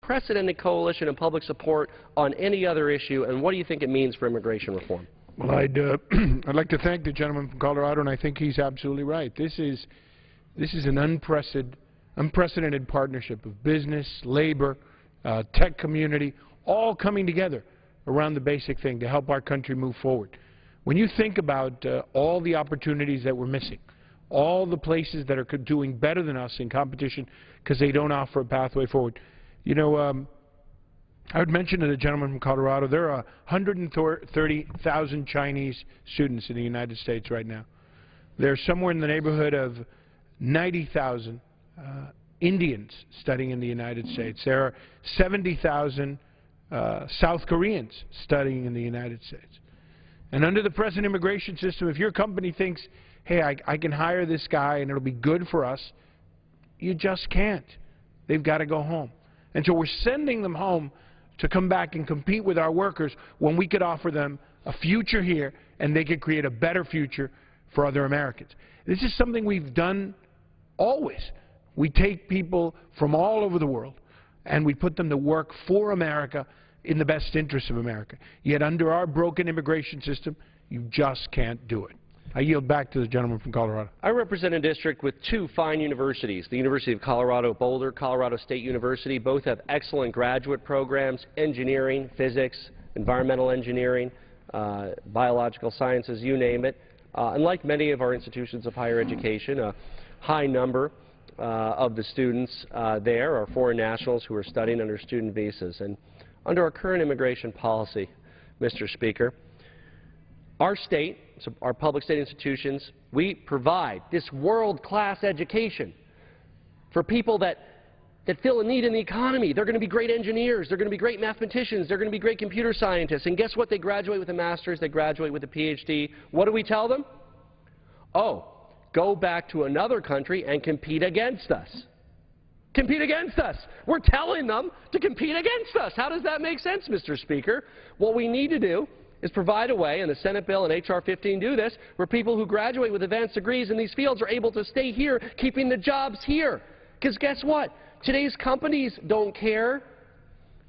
unprecedented coalition and public support on any other issue, and what do you think it means for immigration reform? Well, I'd like to thank the gentleman from Colorado, and I think he's absolutely right. This is an unprecedented partnership of business, labor, tech community, all coming together around the basic thing to help our country move forward. When you think about all the opportunities that we're missing, all the places that are doing better than us in competition because they don't offer a pathway forward, you know, I would mention to the gentleman from Colorado, there are 130,000 Chinese students in the United States right now. There's somewhere in the neighborhood of 90,000 Indians studying in the United States. There are 70,000 South Koreans studying in the United States. And under the present immigration system, if your company thinks, hey, I can hire this guy and it'll be good for us, you just can't. They've got to go home. And so we're sending them home to come back and compete with our workers when we could offer them a future here and they could create a better future for other Americans. This is something we've done always. We take people from all over the world and we put them to work for America in the best interest of America. Yet under our broken immigration system, you just can't do it. I yield back to the gentleman from Colorado. I represent a district with two fine universities, the University of Colorado Boulder, Colorado State University. Both have excellent graduate programs, engineering, physics, environmental engineering, biological sciences, you name it. Unlike many of our institutions of higher education, a high number of the students there are foreign nationals who are studying under student visas. And under our current immigration policy, Mr. Speaker, our state, so our public state institutions, we provide this world-class education for people that fill a need in the economy. They're going to be great engineers. They're going to be great mathematicians. They're going to be great computer scientists. And guess what? They graduate with a master's. They graduate with a PhD. What do we tell them? Oh, go back to another country and compete against us. Compete against us. We're telling them to compete against us. How does that make sense, Mr. Speaker? What we need to do is provide a way, and the Senate bill and H.R. 15 do this, where people who graduate with advanced degrees in these fields are able to stay here, keeping the jobs here. Because guess what? Today's companies don't care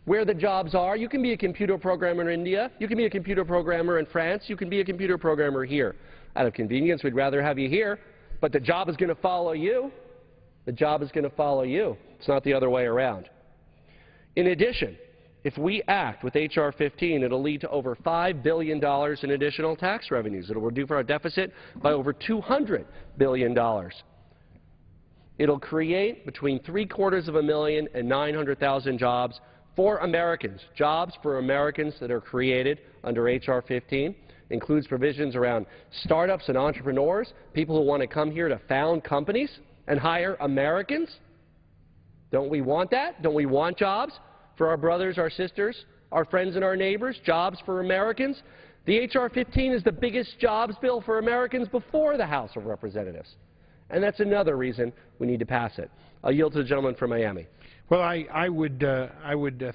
where the jobs are. You can be a computer programmer in India. You can be a computer programmer in France. You can be a computer programmer here. Out of convenience, we'd rather have you here, but the job is going to follow you. The job is going to follow you. It's not the other way around. In addition, if we act with H.R. 15, it will lead to over $5 billion in additional tax revenues. It will reduce our deficit by over $200 billion. It will create between 750,000 and 900,000 jobs for Americans. Jobs for Americans that are created under H.R. 15. Includes provisions around startups and entrepreneurs, people who want to come here to found companies and hire Americans. Don't we want that? Don't we want jobs for our brothers, our sisters, our friends and our neighbors, jobs for Americans? The H.R. 15 is the biggest jobs bill for Americans before the House of Representatives. And that's another reason we need to pass it. I'll yield to the gentleman from Miami. Well, I would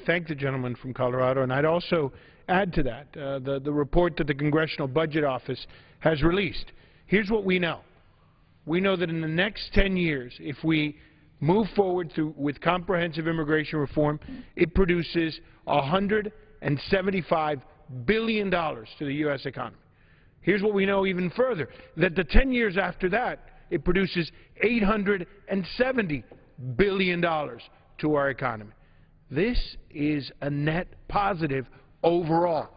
thank the gentleman from Colorado, and I'd also add to that the report that the Congressional Budget Office has released. Here's what we know. We know that in the next 10 years, if we move forward with comprehensive immigration reform, it produces $175 billion to the U.S. economy. Here's what we know even further, that the 10 years after that, it produces $870 billion to our economy. This is a net positive overall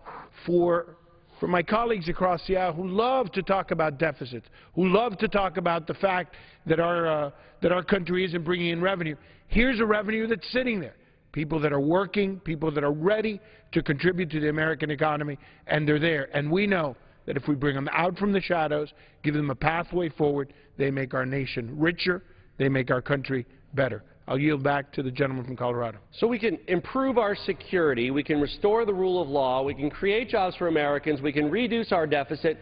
for my colleagues across the aisle who love to talk about deficits, who love to talk about the fact that our country isn't bringing in revenue. Here's a revenue that's sitting there. People that are working, people that are ready to contribute to the American economy, and they're there. And we know that if we bring them out from the shadows, give them a pathway forward, they make our nation richer, they make our country better. I'll yield back to the gentleman from Colorado. So we can improve our security, we can restore the rule of law, we can create jobs for Americans, we can reduce our deficit,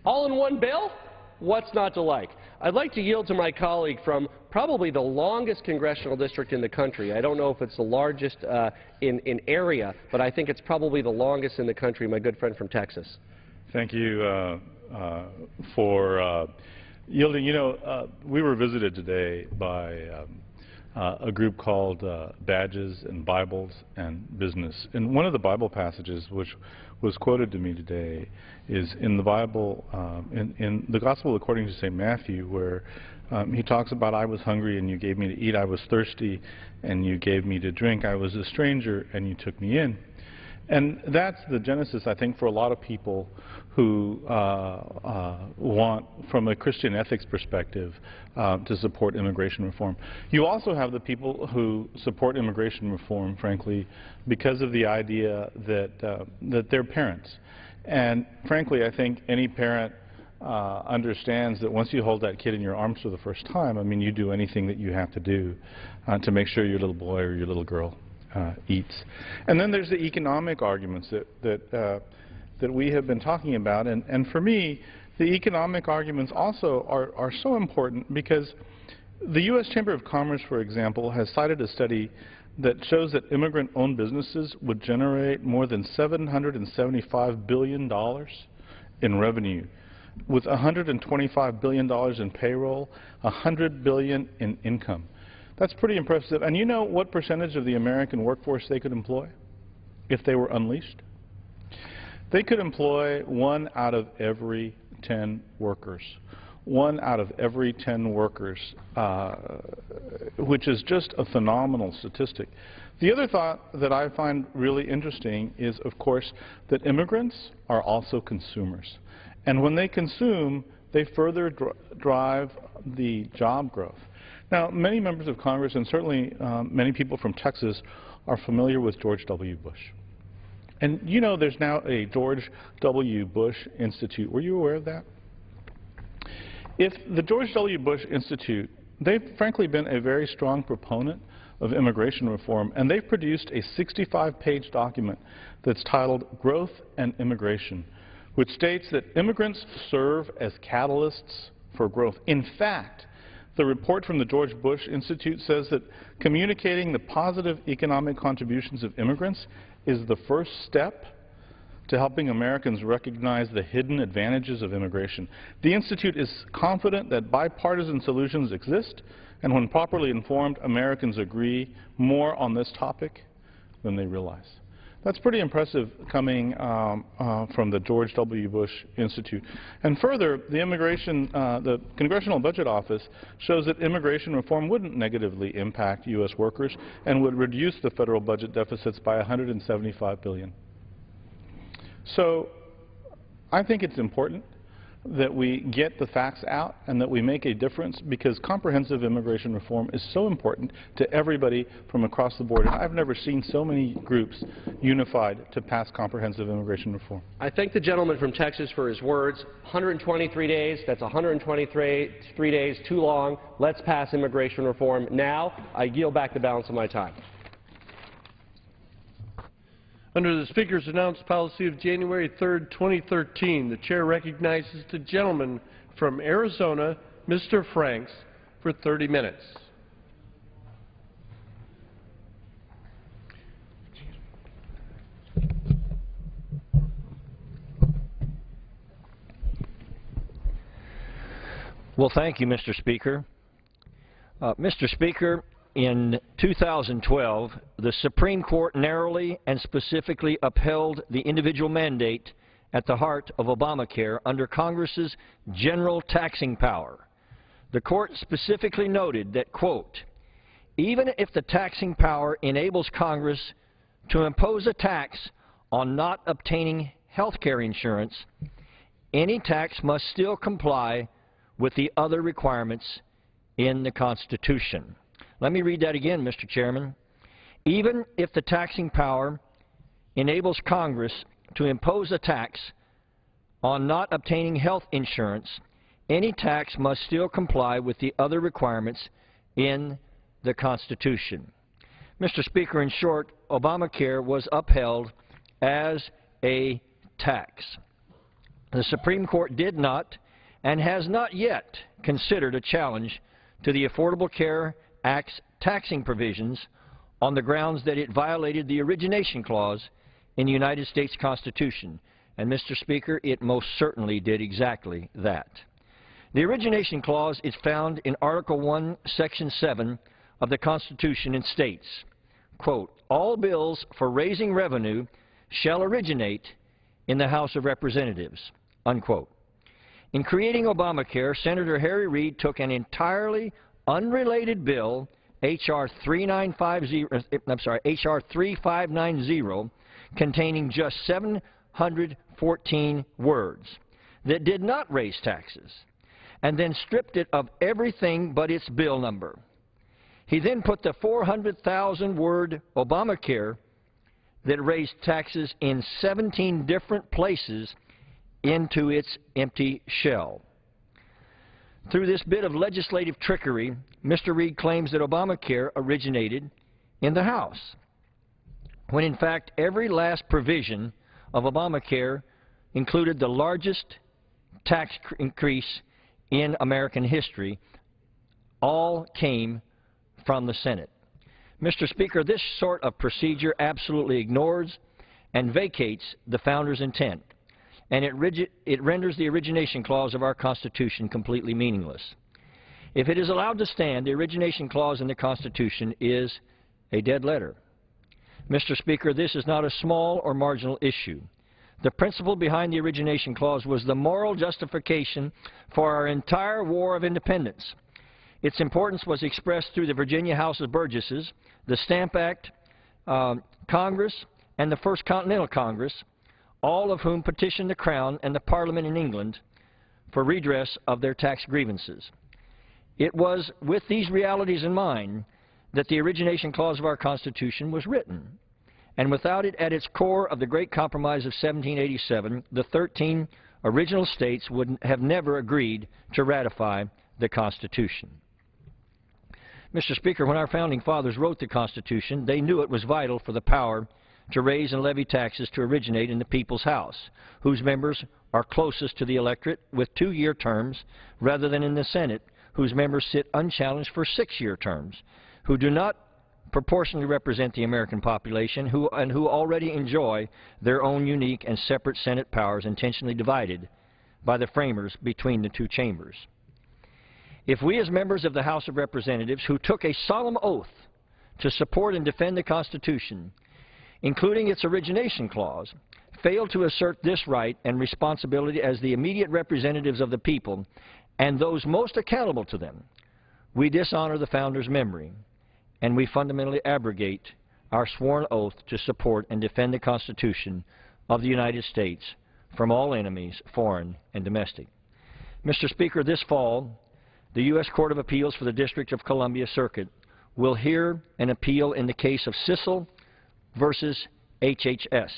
all in one bill? What's not to like? I'd like to yield to my colleague from probably the longest congressional district in the country. I don't know if it's the largest in area, but I think it's probably the longest in the country, my good friend from Texas. Thank you for yielding. You know, we were visited today by a group called Badges and Bibles and Business. And one of the Bible passages which was quoted to me today is in the Bible, in the Gospel according to St. Matthew, where he talks about, I was hungry and you gave me to eat, I was thirsty and you gave me to drink, I was a stranger and you took me in. And that's the genesis, I think, for a lot of people who want, from a Christian ethics perspective, to support immigration reform. You also have the people who support immigration reform, frankly, because of the idea that, that they're parents. And frankly, I think any parent understands that once you hold that kid in your arms for the first time, I mean, you do anything that you have to do to make sure your little boy or your little girl eats. And then there's the economic arguments that we have been talking about. And for me, the economic arguments also are so important because the U.S. Chamber of Commerce, for example, has cited a study that shows that immigrant-owned businesses would generate more than $775 billion in revenue, with $125 billion in payroll, $100 billion in income. That's pretty impressive. And you know what percentage of the American workforce they could employ if they were unleashed? They could employ 1 out of every 10 workers. 1 out of every 10 workers, which is just a phenomenal statistic. The other thought that I find really interesting is, of course, that immigrants are also consumers. And when they consume, they further drive the job growth. Now, many members of Congress, and certainly many people from Texas, are familiar with George W. Bush. And you know there's now a George W. Bush Institute. Were you aware of that? If the George W. Bush Institute, they've frankly been a very strong proponent of immigration reform, and they've produced a 65-page document that's titled Growth and Immigration, which states that immigrants serve as catalysts for growth. In fact, the report from the George Bush Institute says that communicating the positive economic contributions of immigrants is the first step to helping Americans recognize the hidden advantages of immigration. The Institute is confident that bipartisan solutions exist, and when properly informed, Americans agree more on this topic than they realize. That's pretty impressive coming from the George W. Bush Institute. And further, the Congressional Budget Office shows that immigration reform wouldn't negatively impact U.S. workers and would reduce the federal budget deficits by $175 billion. So I think it's important that we get the facts out and that we make a difference, because comprehensive immigration reform is so important to everybody from across the board. And I've never seen so many groups unified to pass comprehensive immigration reform. I thank the gentleman from Texas for his words. 123 days, that's 123 days too long. Let's pass immigration reform now. I yield back the balance of my time. Under the Speaker's announced policy of January 3, 2013, the Chair recognizes the gentleman from Arizona, Mr. Franks, for 30 minutes. Well, thank you, Mr. Speaker. Mr. Speaker, in 2012, the Supreme Court narrowly and specifically upheld the individual mandate at the heart of Obamacare under Congress's general taxing power. The Court specifically noted that, quote, even if the taxing power enables Congress to impose a tax on not obtaining health care insurance, any tax must still comply with the other requirements in the Constitution. Let me read that again, Mr. Chairman. Even if the taxing power enables Congress to impose a tax on not obtaining health insurance, any tax must still comply with the other requirements in the Constitution. Mr. Speaker, in short, Obamacare was upheld as a tax. The Supreme Court did not and has not yet considered a challenge to the Affordable Care Act's taxing provisions on the grounds that it violated the Origination Clause in the United States Constitution. And, Mr. Speaker, it most certainly did exactly that. The Origination Clause is found in Article 1, Section 7 of the Constitution and states, quote, "All bills for raising revenue shall originate in the House of Representatives," unquote. In creating Obamacare, Senator Harry Reid took an entirely unrelated bill, H.R. 3590, containing just 714 words that did not raise taxes, and then stripped it of everything but its bill number. He then put the 400,000-word Obamacare that raised taxes in 17 different places into its empty shell. Through this bit of legislative trickery, Mr. Reid claims that Obamacare originated in the House, when in fact every last provision of Obamacare included the largest tax increase in American history. All came from the Senate. Mr. Speaker, this sort of procedure absolutely ignores and vacates the Founders' intent, and it renders the origination clause of our Constitution completely meaningless. If it is allowed to stand, the origination clause in the Constitution is a dead letter. Mr. Speaker, this is not a small or marginal issue. The principle behind the origination clause was the moral justification for our entire War of Independence. Its importance was expressed through the Virginia House of Burgesses, the Stamp Act, Congress, and the First Continental Congress, all of whom petitioned the Crown and the Parliament in England for redress of their tax grievances. It was with these realities in mind that the origination clause of our Constitution was written. And without it at its core of the Great Compromise of 1787, the 13 original states would have never agreed to ratify the Constitution. Mr. Speaker, when our Founding Fathers wrote the Constitution, they knew it was vital for the power to raise and levy taxes to originate in the People's House, whose members are closest to the electorate with 2-year terms, rather than in the Senate, whose members sit unchallenged for 6-year terms, who do not proportionally represent the American population who already enjoy their own unique and separate Senate powers intentionally divided by the framers between the two chambers. If we as members of the House of Representatives who took a solemn oath to support and defend the Constitution, including its origination clause, fail to assert this right and responsibility as the immediate representatives of the people and those most accountable to them, we dishonor the Founders' memory, and we fundamentally abrogate our sworn oath to support and defend the Constitution of the United States from all enemies, foreign and domestic. Mr. Speaker, this fall, the U.S. Court of Appeals for the District of Columbia Circuit will hear an appeal in the case of Sissel versus HHS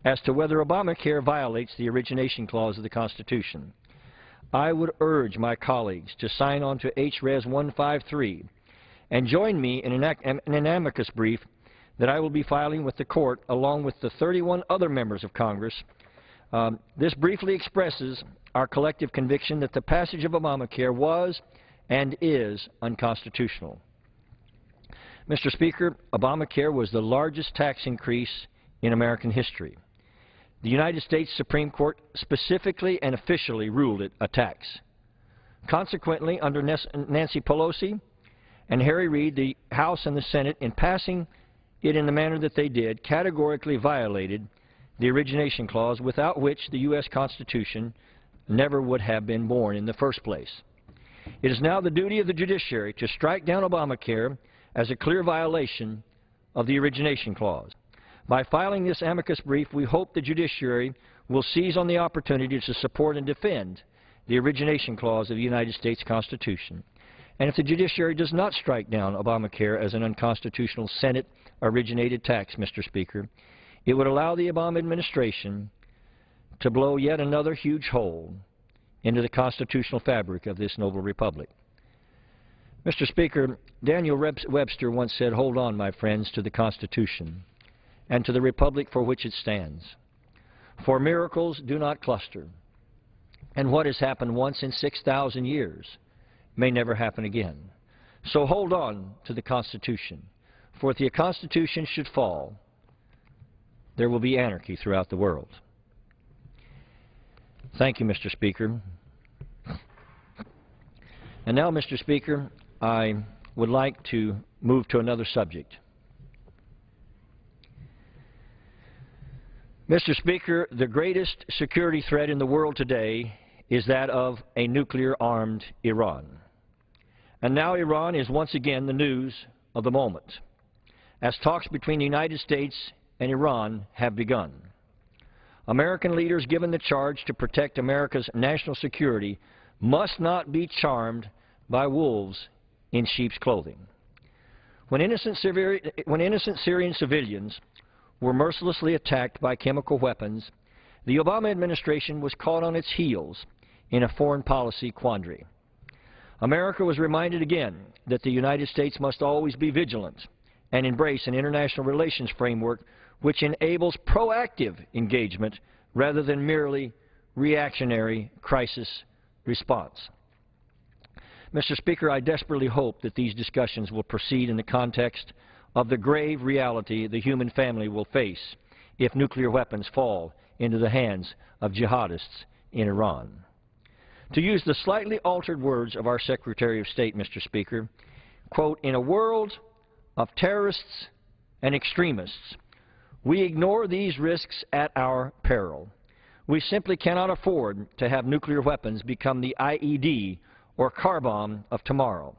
as to whether Obamacare violates the origination clause of the Constitution. I would urge my colleagues to sign on to H.Res. 153 and join me in an amicus brief that I will be filing with the Court along with the 31 other members of Congress. This briefly expresses our collective conviction that the passage of Obamacare was and is unconstitutional. Mr. Speaker, Obamacare was the largest tax increase in American history. The United States Supreme Court specifically and officially ruled it a tax. Consequently, under Nancy Pelosi and Harry Reid, the House and the Senate, in passing it in the manner that they did, categorically violated the origination clause, without which the U.S. Constitution never would have been born in the first place. It is now the duty of the judiciary to strike down Obamacare as a clear violation of the origination clause. By filing this amicus brief, we hope the judiciary will seize on the opportunity to support and defend the origination clause of the United States Constitution. And if the judiciary does not strike down Obamacare as an unconstitutional Senate-originated tax, Mr. Speaker, it would allow the Obama administration to blow yet another huge hole into the constitutional fabric of this noble republic. Mr. Speaker, Daniel Webster once said, "Hold on, my friends, to the Constitution and to the republic for which it stands. For miracles do not cluster, and what has happened once in 6,000 years may never happen again. So hold on to the Constitution, for if the Constitution should fall, there will be anarchy throughout the world." Thank you, Mr. Speaker. And now, Mr. Speaker, I would like to move to another subject. Mr. Speaker, the greatest security threat in the world today is that of a nuclear-armed Iran. And now Iran is once again the news of the moment, as talks between the United States and Iran have begun. American leaders given the charge to protect America's national security must not be charmed by wolves in sheep's clothing. When innocent Syrian civilians were mercilessly attacked by chemical weapons, the Obama administration was caught on its heels in a foreign policy quandary. America was reminded again that the United States must always be vigilant and embrace an international relations framework which enables proactive engagement rather than merely reactionary crisis response. Mr. Speaker, I desperately hope that these discussions will proceed in the context of the grave reality the human family will face if nuclear weapons fall into the hands of jihadists in Iran. To use the slightly altered words of our Secretary of State, Mr. Speaker, quote, "In a world of terrorists and extremists, we ignore these risks at our peril. We simply cannot afford to have nuclear weapons become the IED or car bomb of tomorrow.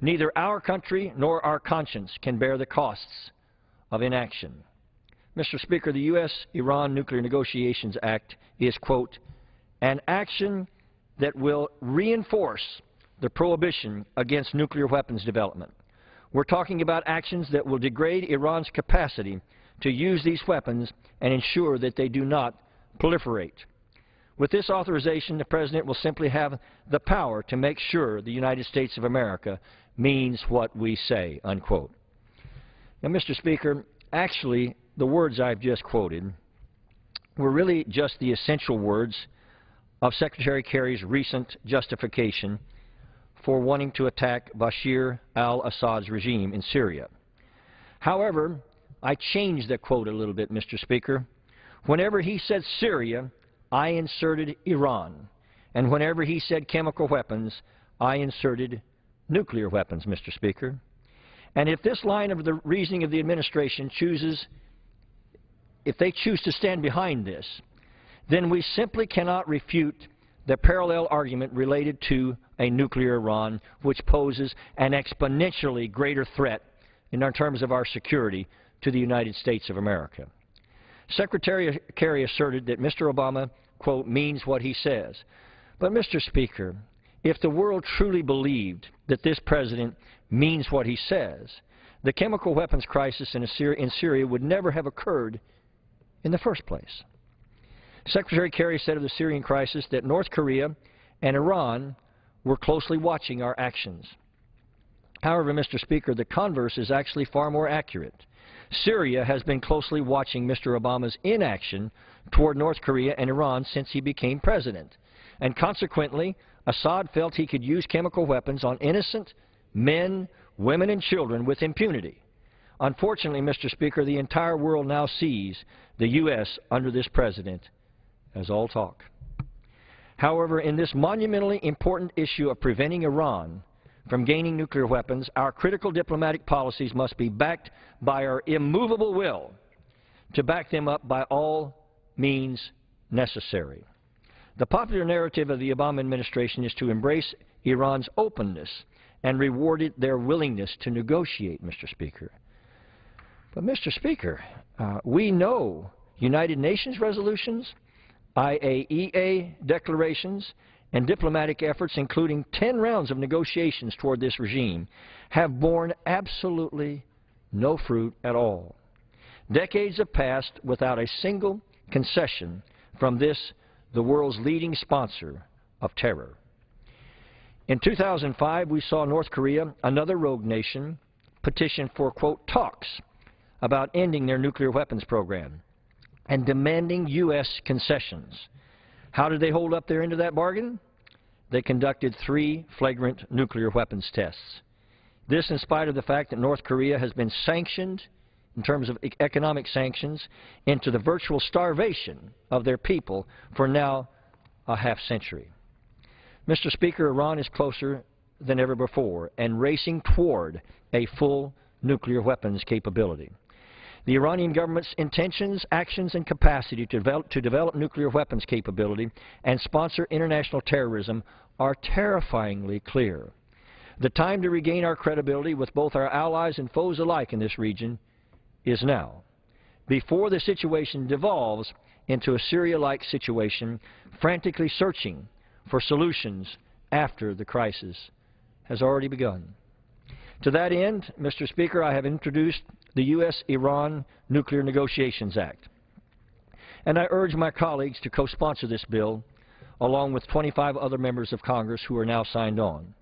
Neither our country nor our conscience can bear the costs of inaction." Mr. Speaker, the U.S.-Iran Nuclear Negotiations Act is, quote, "an action that will reinforce the prohibition against nuclear weapons development." We're talking about actions that will degrade Iran's capacity to use these weapons and ensure that they do not proliferate. With this authorization, the President will simply have the power to make sure the United States of America means what we say, unquote. Now, Mr. Speaker, actually, the words I've just quoted were really just the essential words of Secretary Kerry's recent justification for wanting to attack Bashar al-Assad's regime in Syria. However, I changed the quote a little bit, Mr. Speaker. Whenever he said Syria, I inserted Iran. And whenever he said chemical weapons, I inserted nuclear weapons, Mr. Speaker. And if this line of the reasoning of the administration if they choose to stand behind this, then we simply cannot refute the parallel argument related to a nuclear Iran, which poses an exponentially greater threat in terms of our security to the United States of America. Secretary Kerry asserted that Mr. Obama, quote, "means what he says." But, Mr. Speaker, if the world truly believed that this president means what he says, the chemical weapons crisis in Syria would never have occurred in the first place. Secretary Kerry said of the Syrian crisis that North Korea and Iran were closely watching our actions. However, Mr. Speaker, the converse is actually far more accurate. Syria has been closely watching Mr. Obama's inaction toward North Korea and Iran since he became president. And consequently, Assad felt he could use chemical weapons on innocent men, women, and children with impunity. Unfortunately, Mr. Speaker, the entire world now sees the U.S. under this president as all talk. However, in this monumentally important issue of preventing Iran from gaining nuclear weapons, our critical diplomatic policies must be backed by our immovable will to back them up by all means necessary. The popular narrative of the Obama administration is to embrace Iran's openness and reward their willingness to negotiate, Mr. Speaker. But, Mr. Speaker, we know United Nations resolutions, IAEA declarations, and diplomatic efforts, including 10 rounds of negotiations toward this regime, have borne absolutely no fruit at all. Decades have passed without a single concession from this, the world's leading sponsor of terror. In 2005, we saw North Korea, another rogue nation, petition for, quote, talks about ending their nuclear weapons program and demanding U.S. concessions. How did they hold up their end of that bargain? They conducted 3 flagrant nuclear weapons tests. This in spite of the fact that North Korea has been sanctioned in terms of economic sanctions into the virtual starvation of their people for now a half-century. Mr. Speaker, Iran is closer than ever before and racing toward a full nuclear weapons capability. The Iranian government's intentions, actions, and capacity to develop nuclear weapons capability and sponsor international terrorism are terrifyingly clear. The time to regain our credibility with both our allies and foes alike in this region is now, before the situation devolves into a Syria-like situation, frantically searching for solutions after the crisis has already begun. To that end, Mr. Speaker, I have introduced the U.S.-Iran Nuclear Negotiations Act, and I urge my colleagues to co-sponsor this bill along with 25 other members of Congress who are now signed on.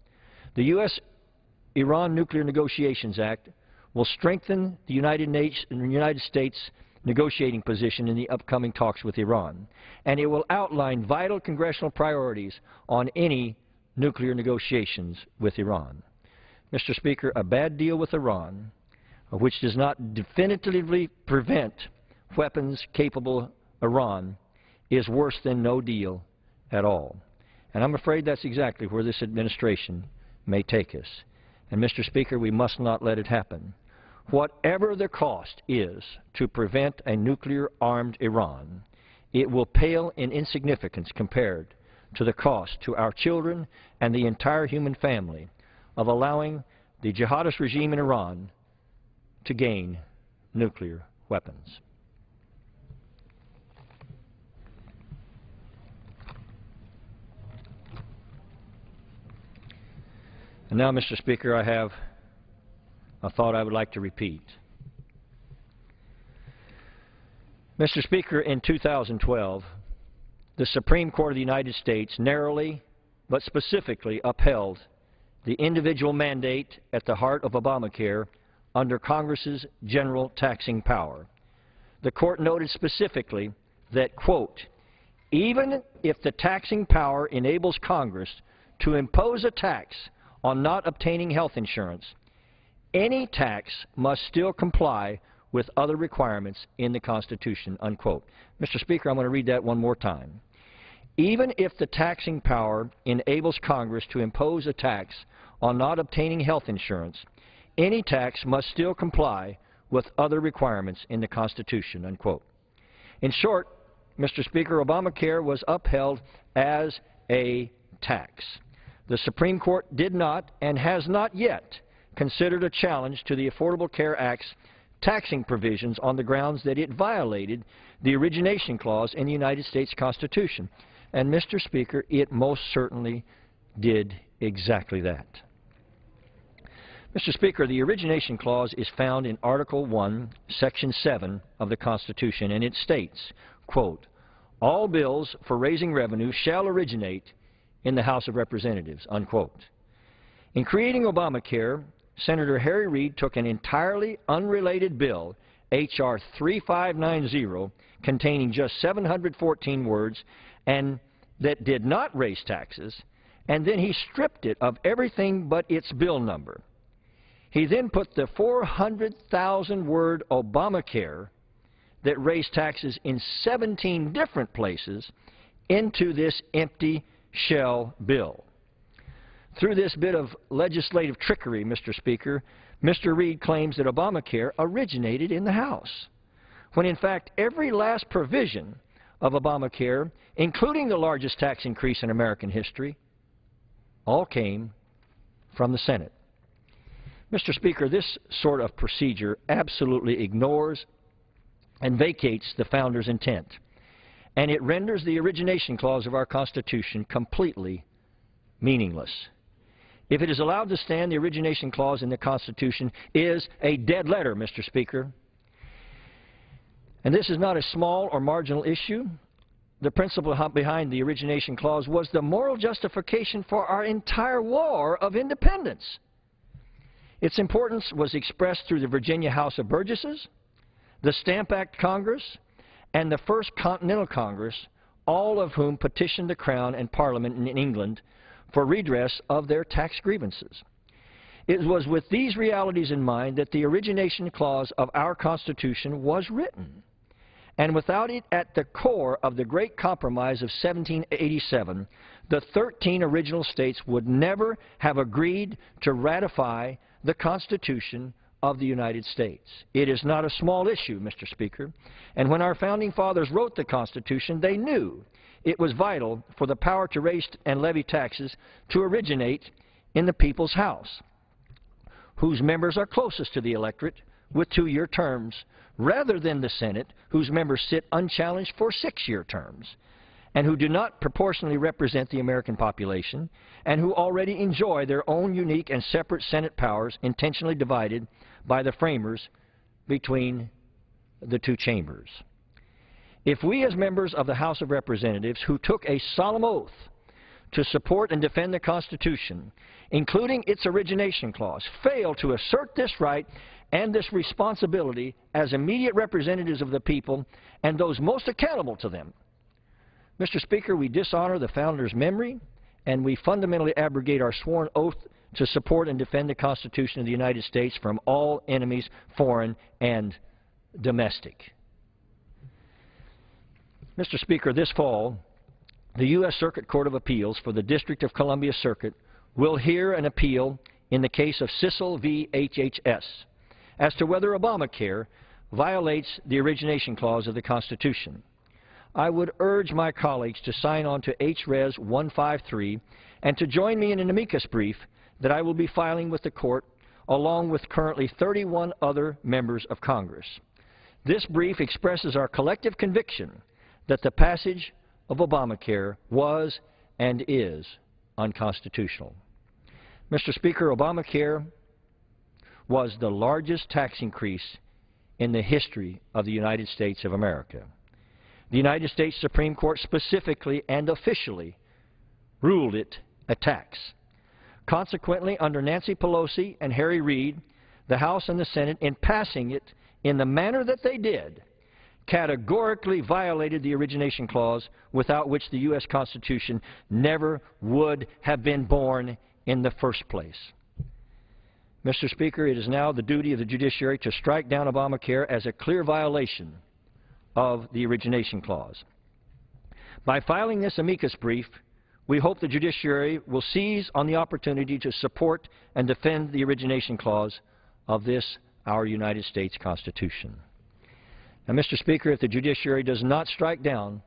The U.S.-Iran Nuclear Negotiations Act will strengthen the United States negotiating position in the upcoming talks with Iran, and it will outline vital congressional priorities on any nuclear negotiations with Iran. Mr. Speaker, a bad deal with Iran, which does not definitively prevent weapons-capable Iran, is worse than no deal at all. And I'm afraid that's exactly where this administration may take us. And, Mr. Speaker, we must not let it happen. Whatever the cost is to prevent a nuclear-armed Iran, it will pale in insignificance compared to the cost to our children and the entire human family of allowing the jihadist regime in Iran to gain nuclear weapons. And now, Mr. Speaker, I have a thought I would like to repeat. Mr. Speaker, in 2012, the Supreme Court of the United States narrowly but specifically upheld the individual mandate at the heart of Obamacare under Congress's general taxing power. The Court noted specifically that, quote, even if the taxing power enables Congress to impose a tax on not obtaining health insurance, any tax must still comply with other requirements in the Constitution, unquote. Mr. Speaker, I'm going to read that one more time. Even if the taxing power enables Congress to impose a tax on not obtaining health insurance, any tax must still comply with other requirements in the Constitution, unquote. In short, Mr. Speaker, Obamacare was upheld as a tax. The Supreme Court did not and has not yet considered a challenge to the Affordable Care Act's taxing provisions on the grounds that it violated the origination clause in the United States Constitution. And, Mr. Speaker, it most certainly did exactly that. Mr. Speaker, the origination clause is found in Article 1, Section 7 of the Constitution, and it states, quote, all bills for raising revenue shall originate in the House of Representatives, unquote. In creating Obamacare, Senator Harry Reid took an entirely unrelated bill, H.R. 3590, containing just 714 words and that did not raise taxes, and then he stripped it of everything but its bill number. He then put the 400,000-word Obamacare that raised taxes in 17 different places into this empty shell bill. Through this bit of legislative trickery, Mr. Speaker, Mr. Reid claims that Obamacare originated in the House, when in fact every last provision of Obamacare, including the largest tax increase in American history, all came from the Senate. Mr. Speaker, this sort of procedure absolutely ignores and vacates the Founders' intent, and it renders the origination clause of our Constitution completely meaningless. If it is allowed to stand, the origination clause in the Constitution is a dead letter, Mr. Speaker. And this is not a small or marginal issue. The principle behind the origination clause was the moral justification for our entire war of independence. Its importance was expressed through the Virginia House of Burgesses, the Stamp Act Congress, and the First Continental Congress, all of whom petitioned the Crown and Parliament in England for redress of their tax grievances. It was with these realities in mind that the origination clause of our Constitution was written. And without it at the core of the Great Compromise of 1787, the 13 original states would never have agreed to ratify the Constitution of the United States. It is not a small issue, Mr. Speaker, and when our Founding Fathers wrote the Constitution, they knew it was vital for the power to raise and levy taxes to originate in the people's house, whose members are closest to the electorate with 2-year terms, rather than the Senate, whose members sit unchallenged for 6-year terms, and who do not proportionally represent the American population, and who already enjoy their own unique and separate Senate powers intentionally divided by the framers between the two chambers. If we as members of the House of Representatives who took a solemn oath to support and defend the Constitution, including its origination clause, fail to assert this right and this responsibility as immediate representatives of the people and those most accountable to them, Mr. Speaker, we dishonor the Founders' memory and we fundamentally abrogate our sworn oath to support and defend the Constitution of the United States from all enemies, foreign and domestic. Mr. Speaker, this fall, the U.S. Circuit Court of Appeals for the District of Columbia Circuit will hear an appeal in the case of Sissel v. HHS as to whether Obamacare violates the origination clause of the Constitution. I would urge my colleagues to sign on to HRES 153 and to join me in an amicus brief that I will be filing with the Court along with currently 31 other members of Congress. This brief expresses our collective conviction that the passage of Obamacare was and is unconstitutional. Mr. Speaker, Obamacare was the largest tax increase in the history of the United States of America. The United States Supreme Court specifically and officially ruled it a tax. Consequently, under Nancy Pelosi and Harry Reid, the House and the Senate, in passing it in the manner that they did, categorically violated the origination clause without which the U.S. Constitution never would have been born in the first place. Mr. Speaker, it is now the duty of the judiciary to strike down Obamacare as a clear violation of the origination clause. By filing this amicus brief, we hope the judiciary will seize on the opportunity to support and defend the origination clause of this, our United States Constitution. Now, Mr. Speaker, if the judiciary does not strike down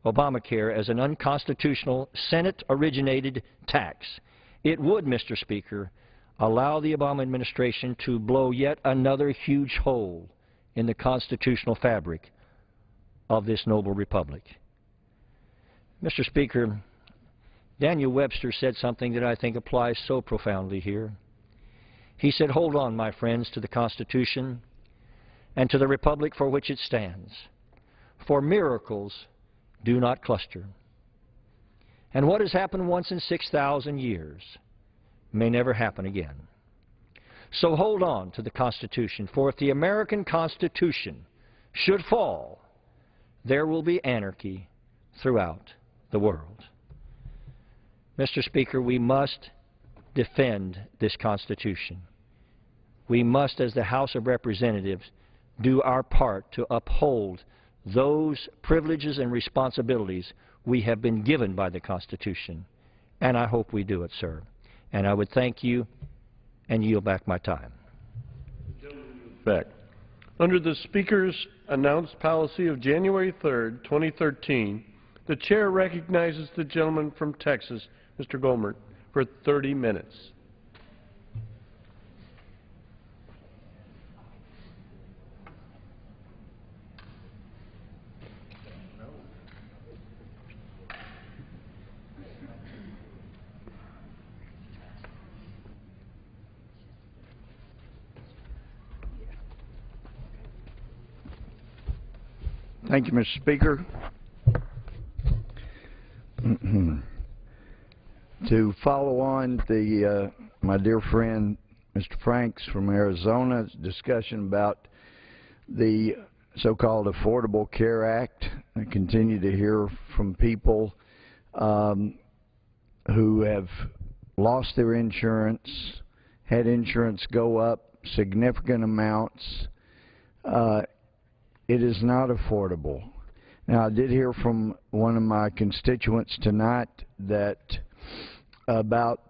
Obamacare as an unconstitutional Senate-originated tax, it would, Mr. Speaker, allow the Obama administration to blow yet another huge hole in the constitutional fabric of this noble republic. Mr. Speaker, Daniel Webster said something that I think applies so profoundly here. He said, "Hold on, my friends, to the Constitution and to the republic for which it stands, for miracles do not cluster. And what has happened once in 6,000 years may never happen again. So hold on to the Constitution, for if the American Constitution should fall, there will be anarchy throughout the world." Mr. Speaker, we must defend this Constitution. We must, as the House of Representatives, do our part to uphold those privileges and responsibilities we have been given by the Constitution. And I hope we do it, sir. And I would thank you and yield back my time. Back. Under the Speaker's announced policy of January 3rd, 2013, the Chair recognizes the gentleman from Texas, Mr. Gohmert, for 30 minutes. Thank you, Mr. Speaker. To follow on my dear friend Mr. Franks from Arizona's discussion about the so-called Affordable Care Act, I continue to hear from people who have lost their insurance, had insurance go up significant amounts. It is not affordable. Now, I did hear from one of my constituents tonight that about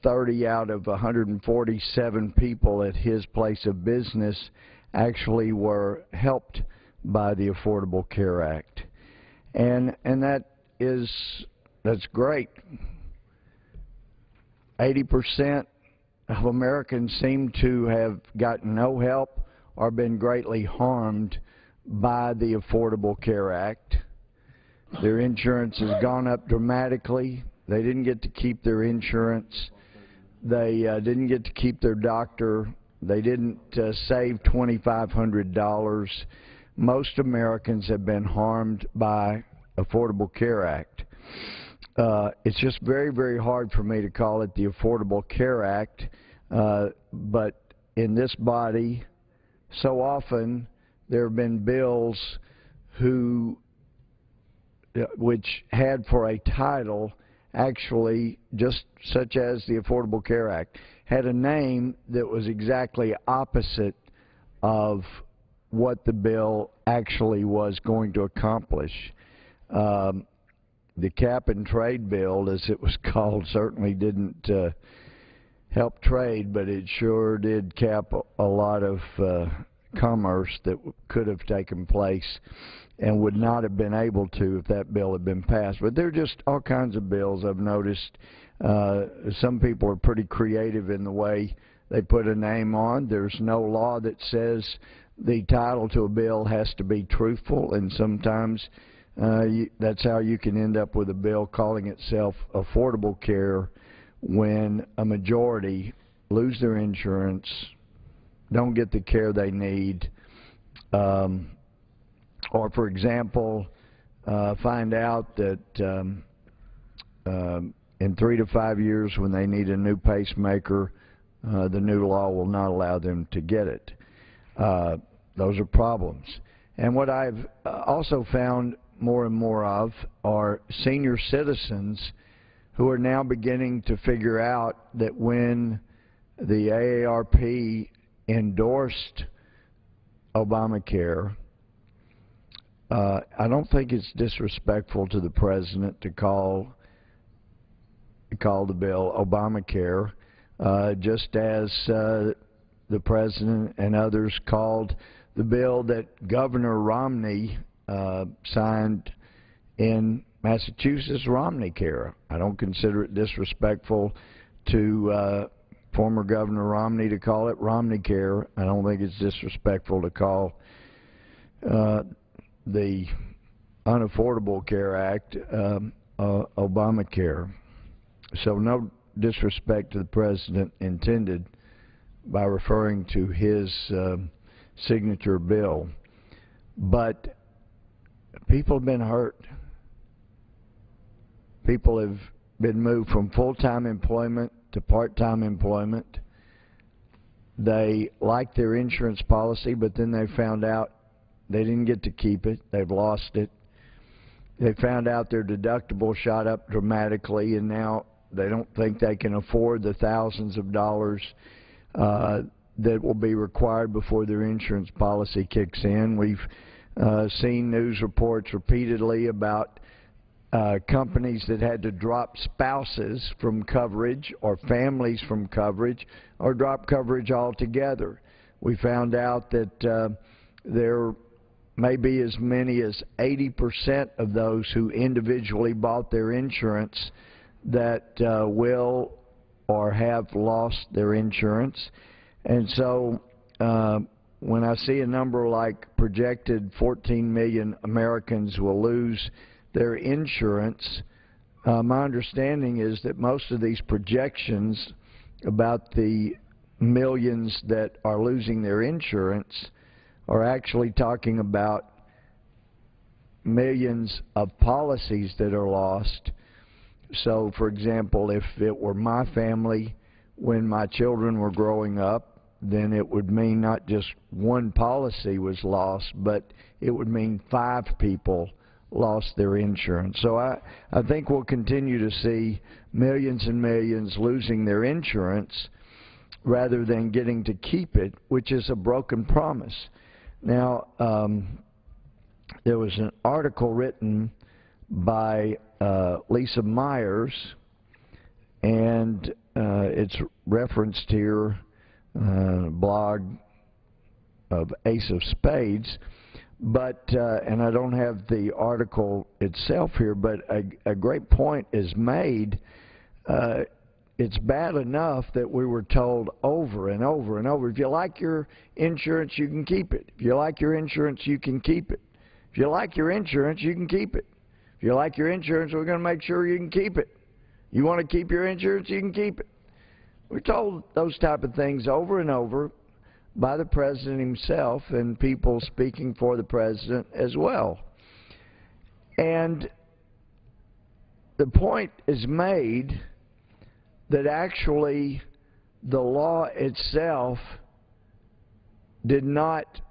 30 out of 147 people at his place of business actually were helped by the Affordable Care Act. And that's great. 80% of Americans seem to have gotten no help or been greatly harmed by the Affordable Care Act. Their insurance has gone up dramatically. They didn't get to keep their insurance. They didn't get to keep their doctor. They didn't save $2,500. Most Americans have been harmed by Affordable Care Act. It's just very, very hard for me to call it the Affordable Care Act, but in this body, so often there have been bills which had for a title actually, just such as the Affordable Care Act, had a name that was exactly opposite of what the bill actually was going to accomplish. The cap and trade bill, as it was called, certainly didn't help trade, but it sure did cap a lot of commerce that could have taken place and would not have been able to if that bill had been passed. But there are just all kinds of bills I've noticed. Some people are pretty creative in the way they put a name on. There's no law that says the title to a bill has to be truthful, and sometimes that's how you can end up with a bill calling itself Affordable Care when a majority lose their insurance, don't get the care they need, or, for example, find out that in 3 to 5 years when they need a new pacemaker, the new law will not allow them to get it. Those are problems. And what I've also found more and more of are senior citizens who are now beginning to figure out that when the AARP endorsed Obamacare, I don't think it's disrespectful to the President to call the bill Obamacare, just as the President and others called the bill that Governor Romney signed in Massachusetts, Romneycare. I don't consider it disrespectful to former Governor Romney to call it Romneycare. I don't think it's disrespectful to call the Unaffordable Care Act Obamacare. So no disrespect to the President intended by referring to his signature bill. But people have been hurt. People have been moved from full-time employment to part-time employment. They like their insurance policy, but then they found out they didn't get to keep it. They've lost it. They found out their deductible shot up dramatically, and now they don't think they can afford the thousands of dollars that will be required before their insurance policy kicks in. We've seen news reports repeatedly about companies that had to drop spouses from coverage or families from coverage or drop coverage altogether. We found out that there may be as many as 80% of those who individually bought their insurance that will or have lost their insurance. And so when I see a number like projected 14 million Americans will lose their insurance, my understanding is that most of these projections about the millions that are losing their insurance are actually talking about millions of policies that are lost. So, for example, if it were my family when my children were growing up, then it would mean not just one policy was lost, but it would mean 5 people lost their insurance. So I think we'll continue to see millions and millions losing their insurance rather than getting to keep it, which is a broken promise. Now, there was an article written by Lisa Myers, and it's referenced here, blog of Ace of Spades, but, and I don't have the article itself here, but a great point is made. It's bad enough that we were told over and over and over, if you like your insurance, you can keep it. If you like your insurance, you can keep it. If you like your insurance, you can keep it. If you like your insurance, we're going to make sure you can keep it. You want to keep your insurance, you can keep it. We're told those type of things over and over by the President himself and people speaking for the President as well. And the point is made that actually the law itself did not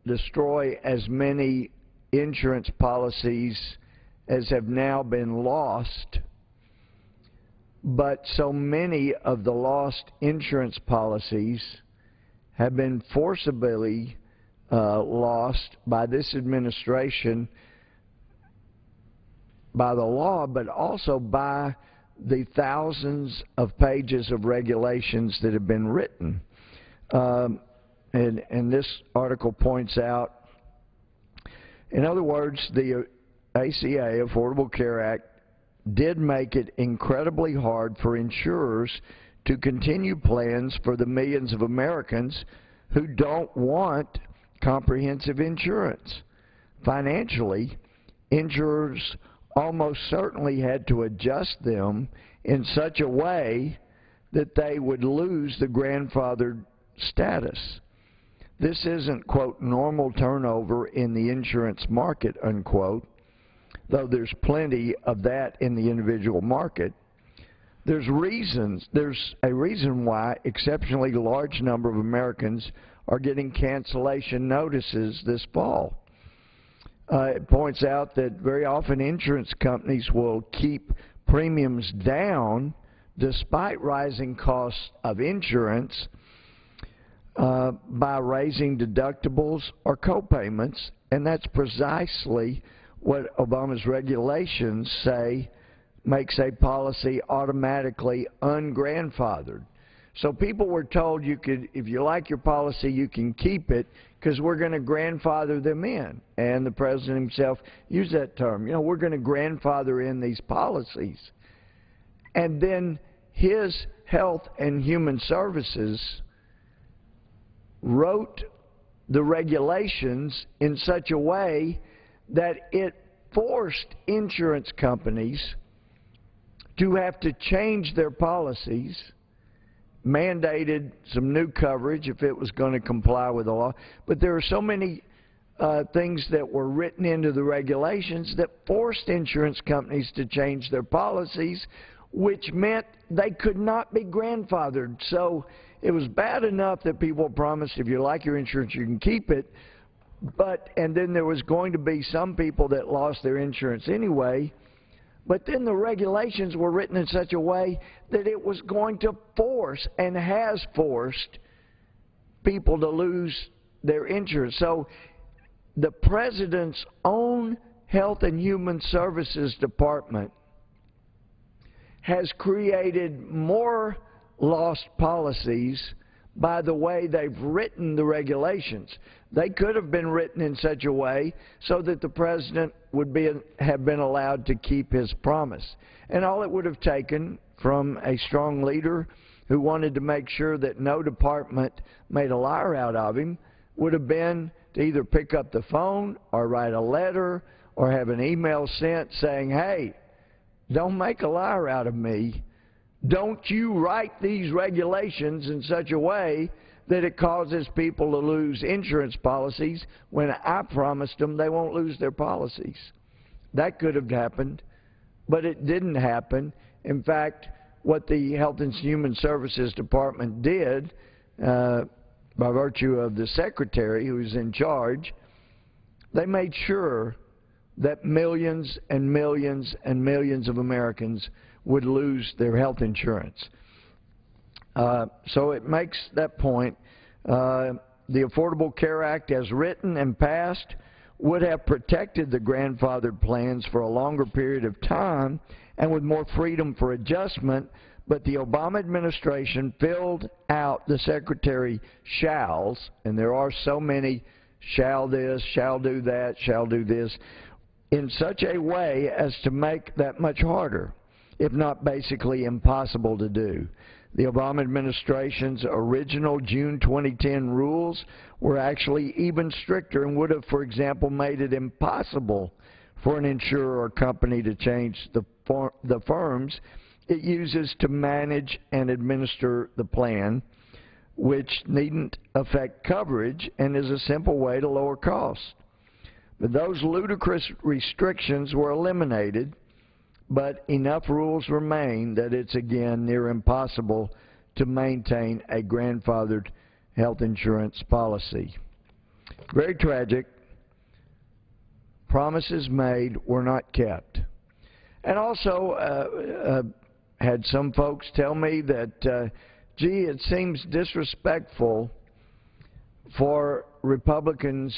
destroy as many insurance policies as have now been lost, but so many of the lost insurance policies have been forcibly lost by this administration, by the law, but also by the thousands of pages of regulations that have been written. And this article points out, in other words, the ACA, Affordable Care Act, did make it incredibly hard for insurers to continue plans for the millions of Americans who don't want comprehensive insurance. Financially, insurers almost certainly had to adjust them in such a way that they would lose the grandfathered status. This isn't, quote, normal turnover in the insurance market, unquote, though there's plenty of that in the individual market. There's a reason why exceptionally large number of Americans are getting cancellation notices this fall. It points out that very often insurance companies will keep premiums down despite rising costs of insurance by raising deductibles or co-payments, and that's precisely what Obama's regulations say makes a policy automatically ungrandfathered. So people were told you could, if you like your policy, you can keep it because we're going to grandfather them in. And the President himself used that term. You know, we're going to grandfather in these policies. And then his Health and Human Services wrote the regulations in such a way that it forced insurance companies to have to change their policies, mandated some new coverage if it was going to comply with the law. But there are so many things that were written into the regulations that forced insurance companies to change their policies, which meant they could not be grandfathered. So it was bad enough that people promised if you like your insurance, you can keep it. And then there was going to be some people that lost their insurance anyway. But then the regulations were written in such a way that it was going to force and has forced people to lose their insurance. So the President's own Health and Human Services Department has created more lost policies by the way they've written the regulations. They could have been written in such a way so that the President would have been allowed to keep his promise. And all it would have taken from a strong leader who wanted to make sure that no department made a liar out of him would have been to either pick up the phone or write a letter or have an email sent saying, hey, don't make a liar out of me. Don't you write these regulations in such a way that it causes people to lose insurance policies when I promised them they won't lose their policies. That could have happened, but it didn't happen. In fact, what the Health and Human Services Department did, by virtue of the Secretary who's in charge, they made sure that millions and millions and millions of Americans would lose their health insurance. So it makes that point. The Affordable Care Act, as written and passed, would have protected the grandfathered plans for a longer period of time and with more freedom for adjustment, but the Obama administration filled out the Secretary shalls, and there are so many, shall this, shall do that, shall do this, in such a way as to make that much harder, if not basically impossible to do. The Obama administration's original June 2010 rules were actually even stricter and would have, for example, made it impossible for an insurer or company to change the firms it uses to manage and administer the plan, which needn't affect coverage and is a simple way to lower costs. But those ludicrous restrictions were eliminated, but enough rules remain that it's again near impossible to maintain a grandfathered health insurance policy. Very tragic. Promises made were not kept. And also had some folks tell me that, gee, it seems disrespectful for Republicans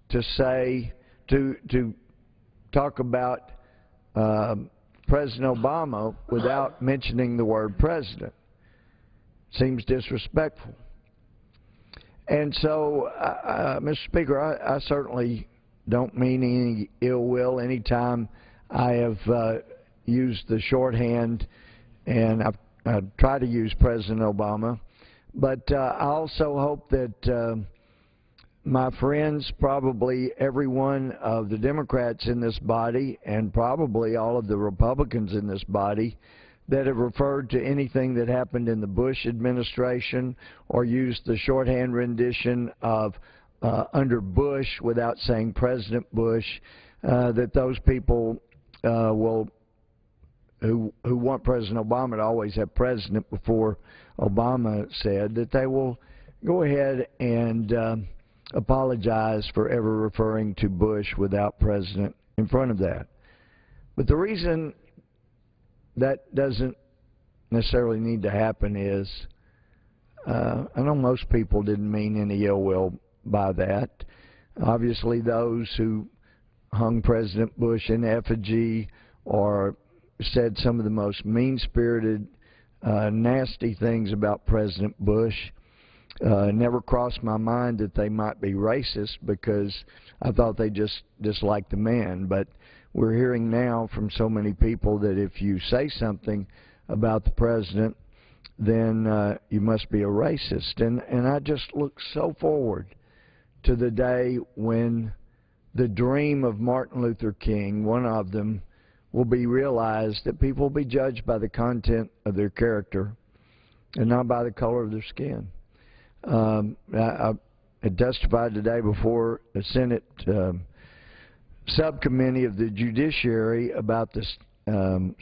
to say, to talk about President Obama without mentioning the word president. Seems disrespectful. And so, Mr. Speaker, I certainly don't mean any ill will. Anytime I have used the shorthand, and I've tried to use President Obama, but I also hope that my friends, probably every one of the Democrats in this body and probably all of the Republicans in this body that have referred to anything that happened in the Bush administration or used the shorthand rendition of under Bush without saying President Bush, that those people who want President Obama to always have president before Obama said, that they will go ahead and apologize for ever referring to Bush without president in front of that. But the reason that doesn't necessarily need to happen is, I know most people didn't mean any ill will by that. Obviously those who hung President Bush in effigy or said some of the most mean-spirited, nasty things about President Bush, never crossed my mind that they might be racist, because I thought they just disliked the man. But we're hearing now from so many people that if you say something about the president, then you must be a racist. And I just look so forward to the day when the dream of Martin Luther King, one of them, will be realized, that people will be judged by the content of their character and not by the color of their skin. I testified today before the Senate subcommittee of the Judiciary about the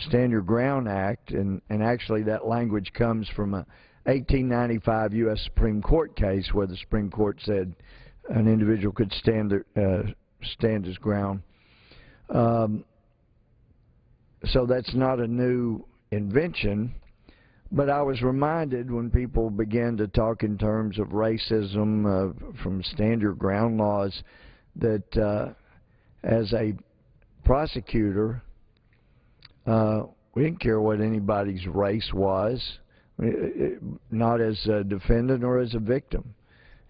Stand Your Ground Act, and actually that language comes from a 1895 U.S. Supreme Court case where the Supreme Court said an individual could stand his ground. So that's not a new invention. But I was reminded when people began to talk in terms of racism from stand your ground laws that as a prosecutor, we didn't care what anybody's race was, not as a defendant or as a victim.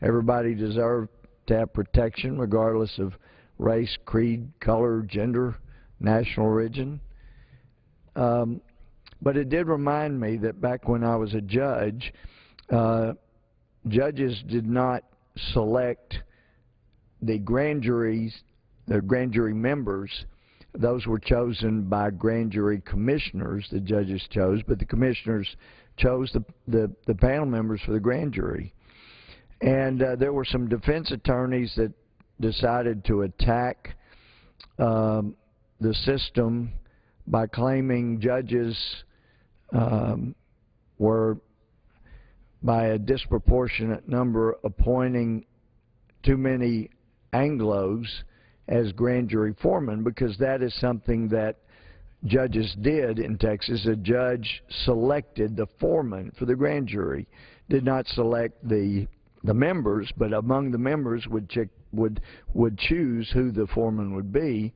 Everybody deserved to have protection regardless of race, creed, color, gender, national origin. But it did remind me that back when I was a judge, judges did not select the grand jury members. Those were chosen by grand jury commissioners, the judges chose, but the commissioners chose the panel members for the grand jury. And there were some defense attorneys that decided to attack the system by claiming judges were, by a disproportionate number, appointing too many Anglos as grand jury foremen, because that is something that judges did in Texas. A judge selected the foreman for the grand jury, did not select the members, but among the members would would choose who the foreman would be.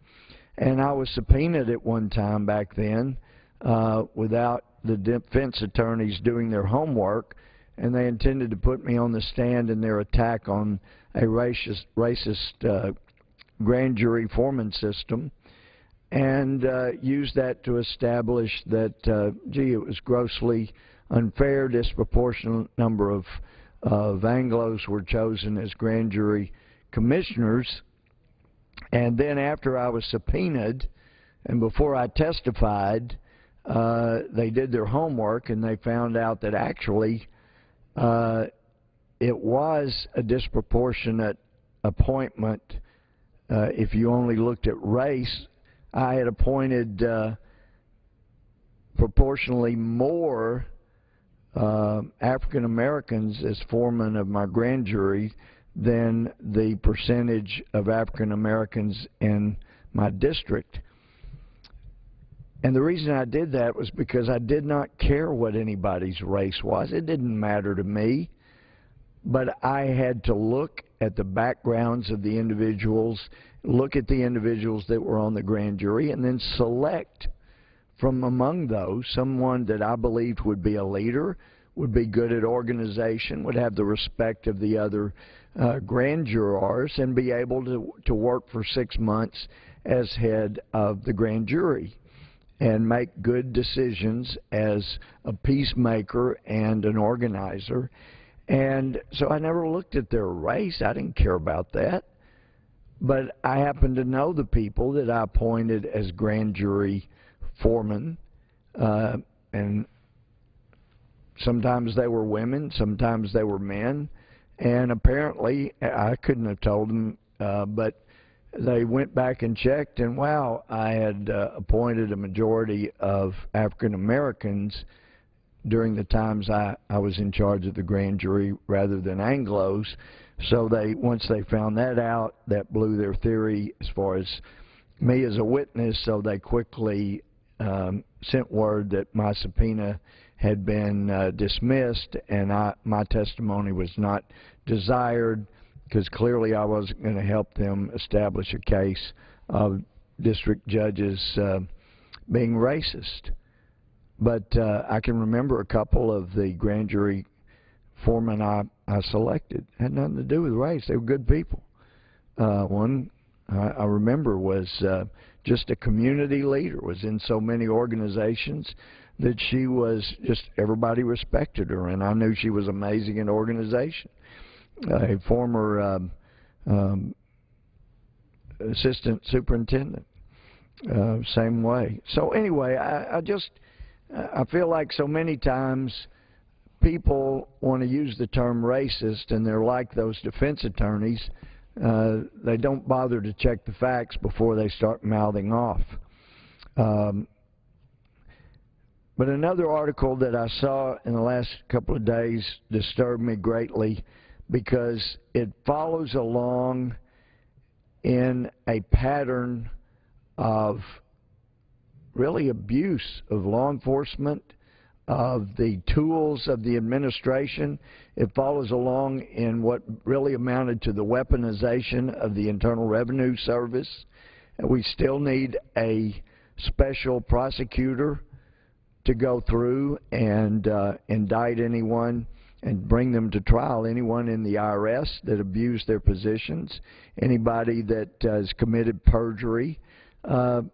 And I was subpoenaed at one time back then without the defense attorneys doing their homework, and they intended to put me on the stand in their attack on a racist grand jury foreman system, and used that to establish that, gee, it was grossly unfair, disproportionate number of Anglos were chosen as grand jury commissioners. And then after I was subpoenaed and before I testified, they did their homework and they found out that actually it was a disproportionate appointment. If you only looked at race, I had appointed proportionally more African Americans as foreman of my grand jury than the percentage of African Americans in my district. And the reason I did that was because I did not care what anybody's race was. It didn't matter to me. But I had to look at the backgrounds of the individuals, look at the individuals that were on the grand jury, and then select from among those someone that I believed would be a leader, would be good at organization, would have the respect of the other grand jurors, and be able to work for 6 months as head of the grand jury and make good decisions as a peacemaker and an organizer. And so I never looked at their race. I didn't care about that. But I happened to know the people that I appointed as grand jury foremen, and sometimes they were women, sometimes they were men, and apparently I couldn't have told them, but they went back and checked, and wow, I had appointed a majority of African Americans during the times I was in charge of the grand jury rather than Anglos. So once they found that out, that blew their theory as far as me as a witness, so they quickly sent word that my subpoena had been dismissed and my testimony was not desired, because clearly I wasn't going to help them establish a case of district judges being racist. But I can remember a couple of the grand jury foremen I selected. Had nothing to do with race. They were good people. One I remember was just a community leader, was in so many organizations that she was just, everybody respected her, and I knew she was amazing in organization. A former assistant superintendent, same way. So anyway, I feel like so many times people want to use the term racist, and they're like those defense attorneys. They don't bother to check the facts before they start mouthing off. But another article that I saw in the last couple of days disturbed me greatly, because it follows along in a pattern of really abuse of law enforcement, of the tools of the administration. It follows along in what really amounted to the weaponization of the Internal Revenue Service. And we still need a special prosecutor to go through and indict anyone and bring them to trial, anyone in the IRS that abused their positions, anybody that has committed perjury.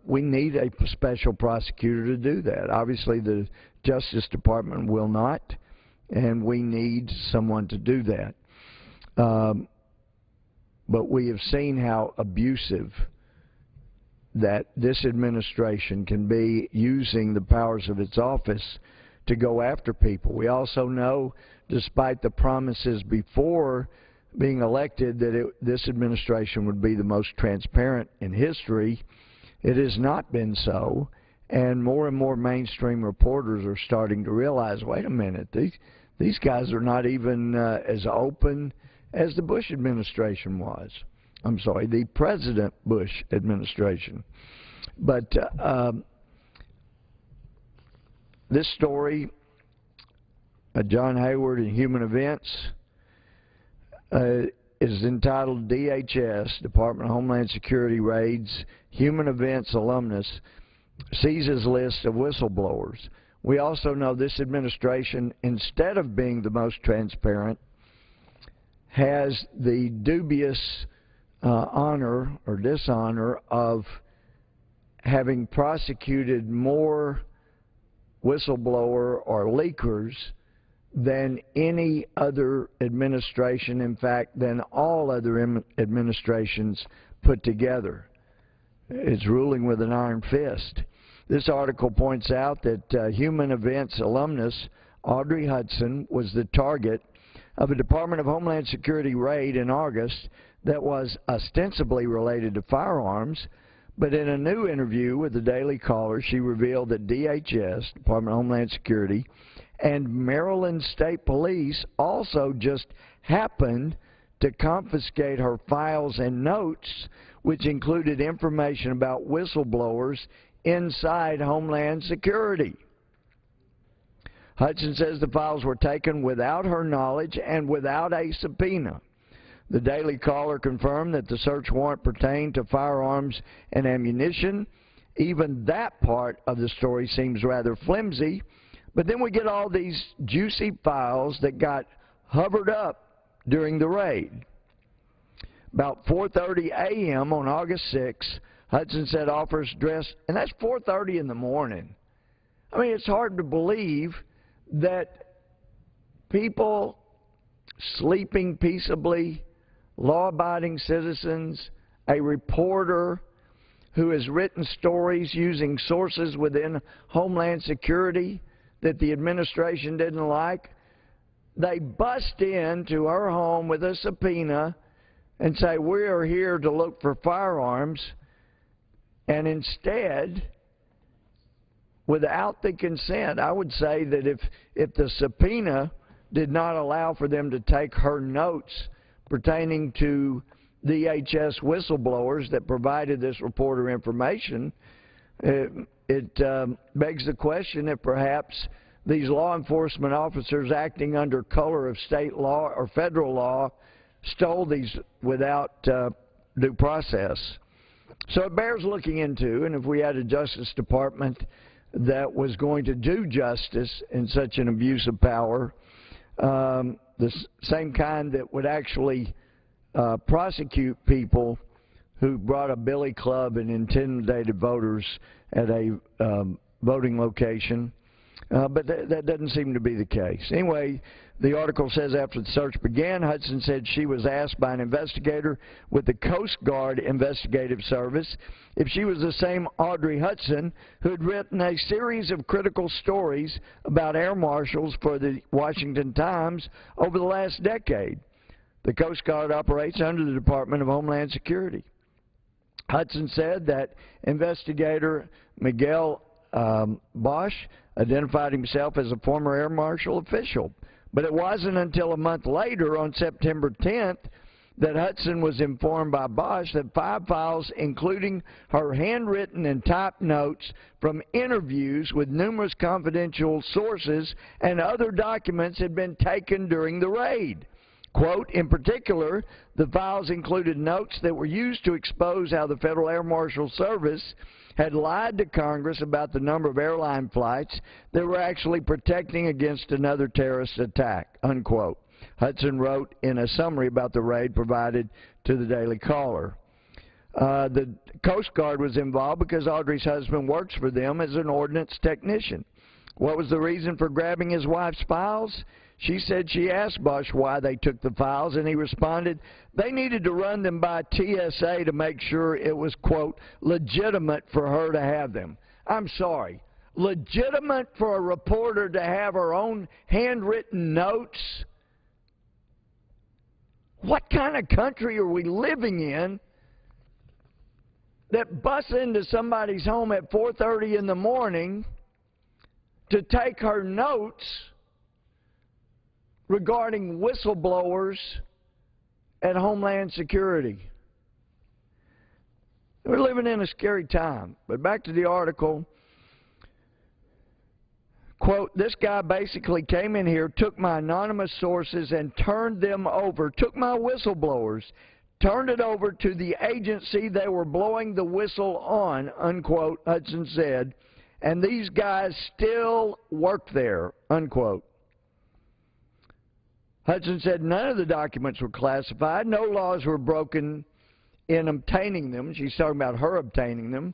We need a special prosecutor to do that. Obviously, the Justice Department will not, and we need someone to do that. But we have seen how abusive that this administration can be, using the powers of its office to go after people. We also know, despite the promises before being elected that this administration would be the most transparent in history, it has not been so, and more mainstream reporters are starting to realize, wait a minute, these guys are not even as open as the Bush administration was. I'm sorry, the President Bush administration. But this story, John Hayward and Human Events, is entitled DHS, Department of Homeland Security Raids Human Events Alumnus Seizes List of Whistleblowers. We also know this administration, instead of being the most transparent, has the dubious honor or dishonor of having prosecuted more whistleblower or leakers than any other administration, in fact, than all other administrations put together. It's ruling with an iron fist. This article points out that Human Events alumnus Audrey Hudson was the target of a Department of Homeland Security raid in August that was ostensibly related to firearms, but in a new interview with the Daily Caller, she revealed that DHS, Department of Homeland Security, and Maryland State Police also just happened to confiscate her files and notes, which included information about whistleblowers inside Homeland Security. Hudson says the files were taken without her knowledge and without a subpoena. The Daily Caller confirmed that the search warrant pertained to firearms and ammunition. Even that part of the story seems rather flimsy. But then we get all these juicy files that got hovered up during the raid. About 4:30 a.m. on August 6, Hudson said offers dressed, and that's 4:30 in the morning. I mean, it's hard to believe that people sleeping peaceably, law-abiding citizens, a reporter who has written stories using sources within Homeland Security that the administration didn't like, they bust into her home with a subpoena and say, we are here to look for firearms, and instead, without the consent, I would say that if the subpoena did not allow for them to take her notes pertaining to DHS whistleblowers that provided this reporter information, it begs the question if perhaps these law enforcement officers acting under color of state law or federal law stole these without due process. So it bears looking into, and if we had a Justice Department that was going to do justice in such an abuse of power, the same kind that would actually prosecute people who brought a billy club and intimidated voters at a voting location. But that doesn't seem to be the case. Anyway, the article says after the search began, Hudson said she was asked by an investigator with the Coast Guard Investigative Service if she was the same Audrey Hudson who had written a series of critical stories about air marshals for the Washington Times over the last decade. The Coast Guard operates under the Department of Homeland Security. Hudson said that investigator Miguel Bosch identified himself as a former air marshal official. But it wasn't until a month later, on September 10th, that Hudson was informed by Bosch that 5 files, including her handwritten and typed notes from interviews with numerous confidential sources and other documents, had been taken during the raid. Quote, in particular, the files included notes that were used to expose how the Federal Air Marshal Service had lied to Congress about the number of airline flights that were actually protecting against another terrorist attack, unquote. Hudson wrote in a summary about the raid provided to the Daily Caller. The Coast Guard was involved because Audrey's husband works for them as an ordnance technician. What was the reason for grabbing his wife's files? She said she asked Bosch why they took the files, and he responded, they needed to run them by TSA to make sure it was, quote, legitimate for her to have them. I'm sorry. Legitimate for a reporter to have her own handwritten notes? What kind of country are we living in that busts into somebody's home at 4:30 in the morning to take her notes regarding whistleblowers at Homeland Security? We're living in a scary time. But back to the article. quote, this guy basically came in here, took my anonymous sources and turned them over, took my whistleblowers, turned it over to the agency they were blowing the whistle on, unquote, Hudson said, and these guys still work there, unquote. Hudson said none of the documents were classified, no laws were broken in obtaining them. She's talking about her obtaining them.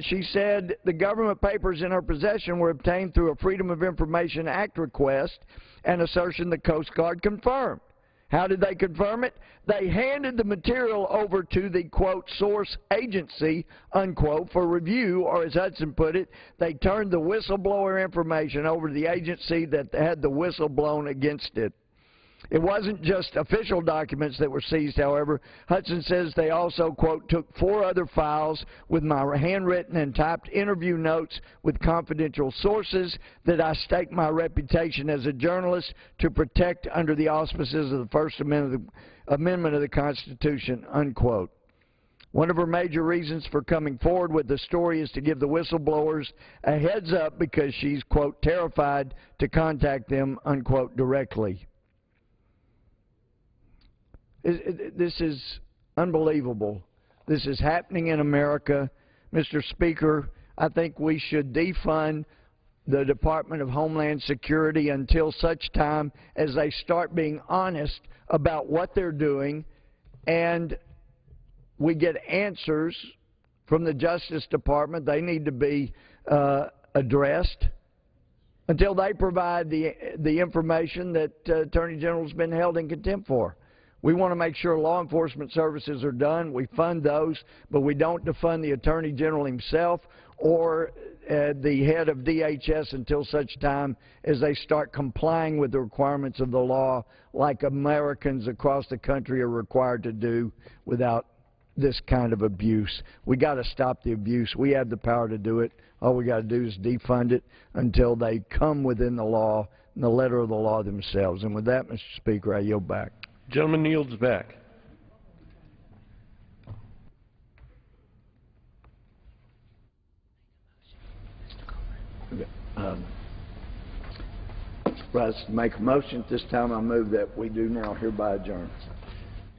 She said the government papers in her possession were obtained through a Freedom of Information Act request, an assertion the Coast Guard confirmed. How did they confirm it? They handed the material over to the, quote, source agency, unquote, for review, or as Hudson put it, they turned the whistleblower information over to the agency that had the whistle blown against it. It wasn't just official documents that were seized, however. Hudson says they also, quote, took 4 other files with my handwritten and typed interview notes with confidential sources that I staked my reputation as a journalist to protect under the auspices of the First Amendment of the Constitution, unquote. One of her major reasons for coming forward with the story is to give the whistleblowers a heads up because she's, quote, terrified to contact them, unquote, directly. This is unbelievable. This is happening in America. Mr. Speaker, I think we should defund the Department of Homeland Security until such time as they start being honest about what they're doing and we get answers from the Justice Department. They need to be addressed until they provide the information that Attorney General's been held in contempt for. We want to make sure law enforcement services are done. We fund those, but we don't defund the Attorney General himself or the head of DHS until such time as they start complying with the requirements of the law like Americans across the country are required to do without this kind of abuse. We got to stop the abuse. We have the power to do it. All we got to do is defund it until they come within the law and the letter of the law themselves. And with that, Mr. Speaker, I yield back. Gentleman yields back. Rise to make a motion. At this time, I move that we do now hereby adjourn.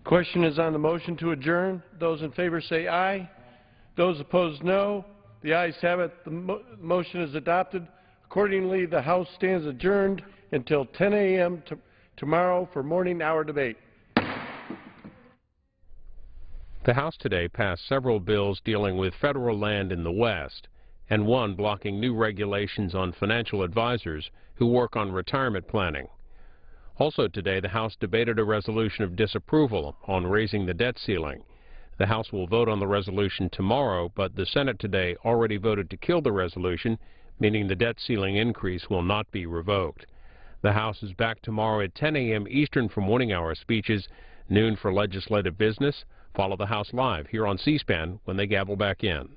Question is on the motion to adjourn. Those in favor say aye. Those opposed, no. The ayes have it. The motion is adopted. Accordingly, the House stands adjourned until 10 a.m. tomorrow for morning hour debate. The House today passed several bills dealing with federal land in the West, and one blocking new regulations on financial advisors who work on retirement planning. Also today, the House debated a resolution of disapproval on raising the debt ceiling. The House will vote on the resolution tomorrow, but the Senate today already voted to kill the resolution, meaning the debt ceiling increase will not be revoked. The House is back tomorrow at 10 a.m. Eastern for morning hour speeches, noon for legislative business. Follow the House live here on C-SPAN when they gavel back in.